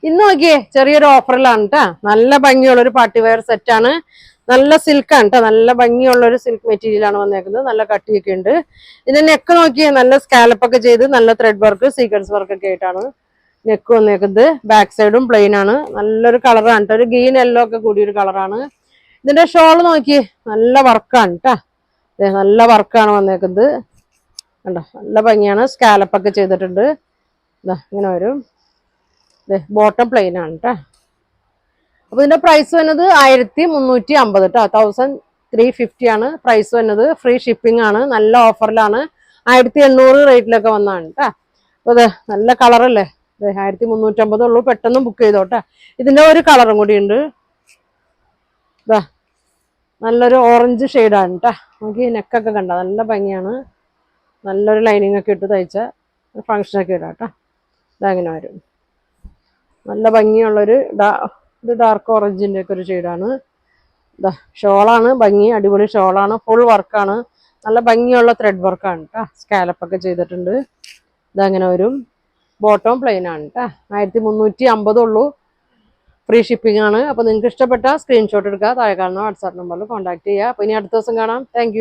ഇന്ന് നോക്കിയേ ചെറിയൊരു ഓഫറിലാണ് കേട്ടാ. നല്ല ഭംഗിയുള്ള ഒരു പാർട്ടി വെയർ സെറ്റ് ആണ്. നല്ല സിൽക്കാണ് കേട്ടോ. നല്ല ഭംഗിയുള്ള ഒരു സിൽക്ക് മെറ്റീരിയൽ ആണ് വന്നേക്കുന്നത്. നല്ല കട്ടിയൊക്കെ ഉണ്ട്. ഇതിന്റെ നെക്ക് നോക്കിയേ നല്ല സ്കാലപ്പ് ഒക്കെ ചെയ്ത് നല്ല ത്രെഡ് വർക്ക് സീക്വൻസ് വർക്ക് ഒക്കെ ആയിട്ടാണ് നെക്ക് വന്നേക്കുന്നത്. ബാക്ക് സൈഡും പ്ലെയിൻ ആണ്. നല്ലൊരു കളറാണ് കേട്ടോ. ഒരു ഗ്രീൻ യെല്ലോ ഒക്കെ കൂടിയൊരു കളറാണ്. ഇതിന്റെ ഷോള് നോക്കിയേ നല്ല വർക്കാണ് കേട്ടാ. നല്ല വർക്കാണ് വന്നേക്കുന്നത് കണ്ടോ. നല്ല ഭംഗിയാണ്. സ്കാലപ്പ് ഒക്കെ ചെയ്തിട്ടുണ്ട്. ഇങ്ങനെ വരും. ബോട്ടം പ്ലെയിൻ ആണ് കേട്ടോ. അപ്പൊ ഇതിന്റെ പ്രൈസ് വരുന്നത് 1350 കേട്ടോ. 1350 ആണ് പ്രൈസ് വരുന്നത്. ഫ്രീ ഷിപ്പിംഗ് ആണ്. നല്ല ഓഫറിലാണ്. 1800 റേറ്റിലൊക്കെ വന്നാണ് കേട്ടോ. അപ്പൊ അതെ നല്ല കളറല്ലേ. 1350 ഉള്ളൂ. പെട്ടെന്ന് ബുക്ക് ചെയ്തോട്ടെ. ഇതിന്റെ ഒരു കളറും കൂടി ഉണ്ട്. ഇതാ നല്ലൊരു ഓറഞ്ച് ഷെയ്ഡാണ് കേട്ടോ. നമുക്ക് ഈ നെക്കൊക്കെ കണ്ട നല്ല ഭംഗിയാണ്. നല്ലൊരു ലൈനിങ് ഒക്കെ ഇട്ട് തയ്ച്ച ഫങ്ഷനൊക്കെ ഇടാം കേട്ടോ. ഇതങ്ങനെ വരും. നല്ല ഭംഗിയുള്ളൊരു ഡാർക്ക് ഓറഞ്ചിന്റെ ഒക്കെ ഒരു ഷെയ്ഡാണ്. ഇതാ ഷോളാണ് ഭംഗി. അടിപൊളി ഷോളാണ്. ഫുൾ വർക്കാണ്. നല്ല ഭംഗിയുള്ള ത്രെഡ് വർക്കാണ് കേട്ടോ. സ്കാലപ്പ് ഒക്കെ ചെയ്തിട്ടുണ്ട്. ഇതങ്ങനെ വരും. ബോട്ടം പ്ലെയിൻ ആണ് കേട്ടോ. 1350 ഉള്ളൂ. ഫ്രീ ഷിപ്പിംഗ് ആണ്. അപ്പൊ നിങ്ങൾക്ക് ഇഷ്ടപ്പെട്ട സ്ക്രീൻഷോട്ട് എടുക്കുക. താഴെ കാണുന്ന വാട്സാപ്പ് നമ്പറിൽ കോൺടാക്ട് ചെയ്യുക. അപ്പൊ ഇനി അടുത്ത ദിവസം കാണാം. താങ്ക്